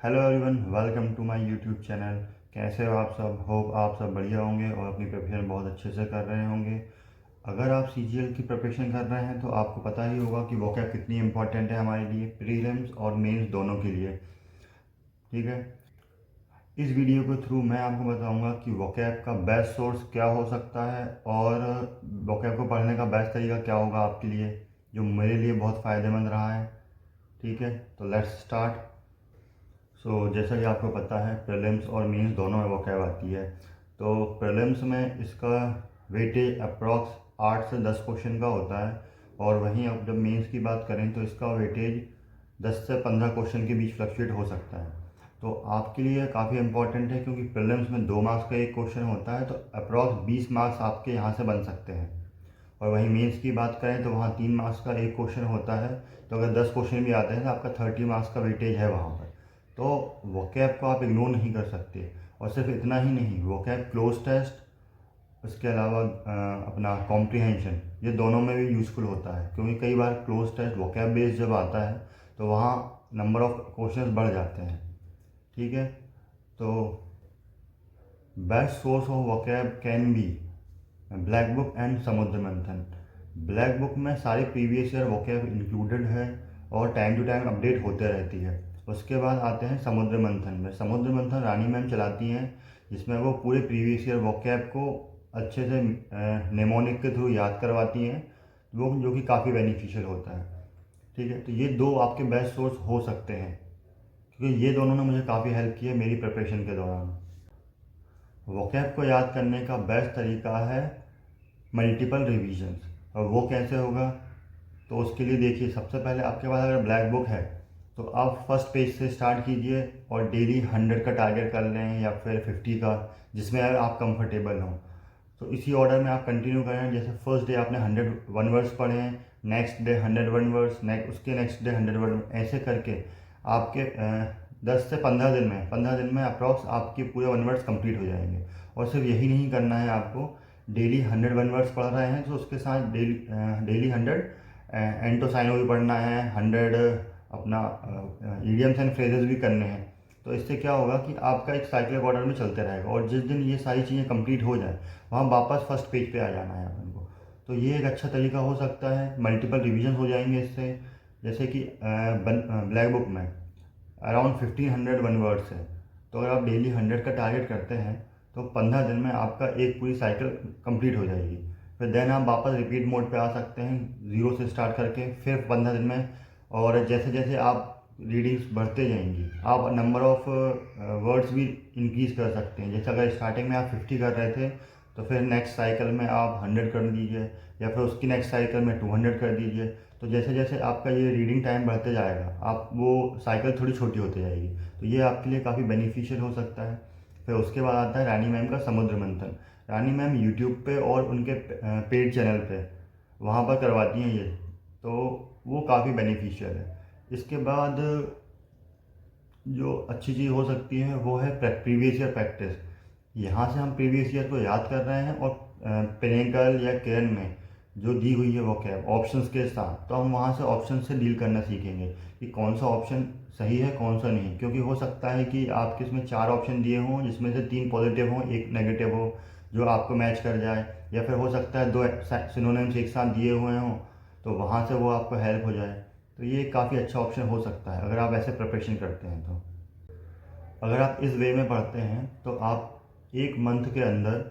Hello everyone, welcome to my YouTube channel. कैसे हो आप सब? होप आप सब बढ़िया होंगे और अपनी प्रिपरेशन बहुत अच्छे से कर रहे होंगे। अगर आप सीजीएल की प्रिपरेशन कर रहे हैं तो आपको पता ही होगा कि वोकैब कितनी इंपॉर्टेंट है हमारे लिए, प्रीलिम्स और मेंस दोनों के लिए। ठीक है, इस वीडियो के थ्रू मैं आपको बताऊंगा कि वोकैब का बेस्ट सोर्स क्या हो सकता है और वोकैब को पढ़ने का बेस्ट तरीका क्या होगा आपके लिए, जो मेरे लिए बहुत फ़ायदेमंद रहा है। ठीक है, तो लेट्स स्टार्ट। जैसा कि आपको पता है, प्रीलिम्स और मेंस दोनों में वोकैब आती है। तो प्रीलिम्स में इसका वेटेज अप्रॉक्स 8 से 10 क्वेश्चन का होता है, और वहीं अब जब मेंस की बात करें तो इसका वेटेज 10 से 15 क्वेश्चन के बीच फ्लक्चुएट हो सकता है। तो आपके लिए काफ़ी इंपॉर्टेंट है, क्योंकि प्रीलिम्स में 2 मार्क्स का एक क्वेश्चन होता है, तो अप्रॉक्स 20 मार्क्स आपके यहाँ से बन सकते हैं। और वहीं मेंस की बात करें तो वहाँ 3 मार्क्स का एक क्वेश्चन होता है, तो अगर 10 क्वेश्चन भी आते हैं तो आपका 30 मार्क्स का वेटेज है वहाँ पर। तो वोकैब को आप इग्नोर नहीं कर सकते। और सिर्फ इतना ही नहीं, वोकैब क्लोज टेस्ट, उसके अलावा अपना कॉम्प्रिहेंशन, ये दोनों में भी यूज़फुल होता है, क्योंकि कई बार क्लोज टेस्ट वोकैब बेस्ड जब आता है तो वहाँ नंबर ऑफ क्वेश्चंस बढ़ जाते हैं। ठीक है, तो best source of vocab can be black book and समुद्र मंथन। ब्लैक बुक में सारे प्रीवियस ईयर वोकैब इंक्लूडेड है और टाइम टू टाइम अपडेट होते रहती है। उसके बाद आते हैं समुद्र मंथन में। समुद्र मंथन रानी मैम चलाती हैं, जिसमें वो पूरे प्रीवियस ईयर वोकैब को अच्छे से नेमोनिक के थ्रू याद करवाती हैं, वो जो कि काफ़ी बेनिफिशियल होता है। ठीक है, तो ये दो आपके बेस्ट सोर्स हो सकते हैं, क्योंकि ये दोनों ने मुझे काफ़ी हेल्प की है मेरी प्रिपरेशन के दौरान। वोकैब को याद करने का बेस्ट तरीका है मल्टीपल रिवीजन्स। और वो कैसे होगा? तो उसके लिए देखिए, सबसे पहले आपके पास अगर ब्लैक बुक है तो आप फर्स्ट पेज से स्टार्ट कीजिए और डेली 100 का टारगेट कर लें या फिर 50 का, जिसमें आप कंफर्टेबल हों। तो इसी ऑर्डर में आप कंटिन्यू करें। जैसे फर्स्ट डे आपने 101 वर्ड्स पढ़े हैं, नेक्स्ट डे 101 वर्ड्स, उसके नेक्स्ट डे 100 वर्ड, ऐसे करके आपके 10 से 15 दिन में अप्रॉक्स आपके पूरे 1 वर्ड्स कंप्लीट हो जाएंगे। और सिर्फ यही नहीं करना है आपको, डेली 101 वर्ड्स पढ़ रहे हैं तो उसके साथ डेली 100 एंटोसाइनो भी पढ़ना है, 100 अपना इडियम्स एंड फ्रेजेस भी करने हैं। तो इससे क्या होगा कि आपका एक साइक्लिक ऑर्डर में चलते रहेगा, और जिस दिन ये सारी चीज़ें कंप्लीट हो जाए वहाँ वापस फर्स्ट पेज पे आ जाना है अपन को। तो ये एक अच्छा तरीका हो सकता है, मल्टीपल रिवीजन हो जाएंगे इससे। जैसे कि ब्लैक बुक में अराउंड 1501 वर्ड्स है, तो अगर आप डेली 100 का टारगेट करते हैं तो 15 दिन में आपका एक पूरी साइकिल कंप्लीट हो जाएगी। फिर देन आप वापस रिपीट मोड पे आ सकते हैं, ज़ीरो से स्टार्ट करके फिर 15 दिन में। और जैसे जैसे आप रीडिंग्स बढ़ते जाएंगी, आप नंबर ऑफ वर्ड्स भी इंक्रीज़ कर सकते हैं। जैसे अगर स्टार्टिंग में आप 50 कर रहे थे, तो फिर नेक्स्ट साइकिल में आप 100 कर दीजिए, या फिर उसकी नेक्स्ट साइकिल में 200 कर दीजिए। तो जैसे जैसे आपका ये रीडिंग टाइम बढ़ते जाएगा, आप वो साइकिल थोड़ी छोटी होती जाएगी। तो ये आपके लिए काफ़ी बेनिफिशियल हो सकता है। फिर उसके बाद आता है रानी मैम का समुद्र मंथन। रानी मैम यूट्यूब पे और उनके पेड चैनल पे वहाँ पर करवाती हैं ये, तो वो काफ़ी बेनिफिशियल है। इसके बाद जो अच्छी चीज़ हो सकती है वो है प्रीवियस ईयर प्रैक्टिस। यहाँ से हम प्रीवियस ईयर को याद कर रहे हैं, और पेरेंटल या केयरन में जो दी हुई है वो कैब ऑप्शंस के साथ, तो हम वहाँ से ऑप्शन से डील करना सीखेंगे कि कौन सा ऑप्शन सही है कौन सा नहीं। क्योंकि हो सकता है कि आपके इसमें 4 ऑप्शन दिए हों, जिसमें से 3 पॉजिटिव हों, एक नेगेटिव हो, जो आपको मैच कर जाए। या फिर हो सकता है 2 सिनोनिम्स एक साथ दिए हुए हों, तो वहाँ से वो आपको हेल्प हो जाए। तो ये काफ़ी अच्छा ऑप्शन हो सकता है अगर आप ऐसे प्रिपरेशन करते हैं। तो अगर आप इस वे में पढ़ते हैं तो आप एक मंथ के अंदर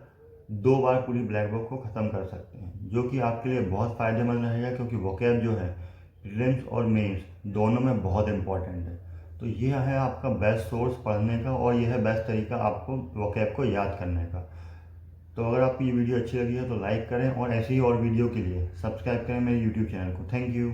2 बार पूरी ब्लैक बुक को ख़त्म कर सकते हैं, जो कि आपके लिए बहुत फ़ायदेमंद रहेगा, क्योंकि वोकैब जो है प्रीलिम्स और मेंस दोनों में बहुत इंपॉर्टेंट है। तो ये है आपका बेस्ट सोर्स पढ़ने का, और यह है बेस्ट तरीका आपको वोकैब को याद करने का। तो अगर आपको ये वीडियो अच्छी लगी है तो लाइक करें, और ऐसे ही और वीडियो के लिए सब्सक्राइब करें मेरे यूट्यूब चैनल को। Thank you.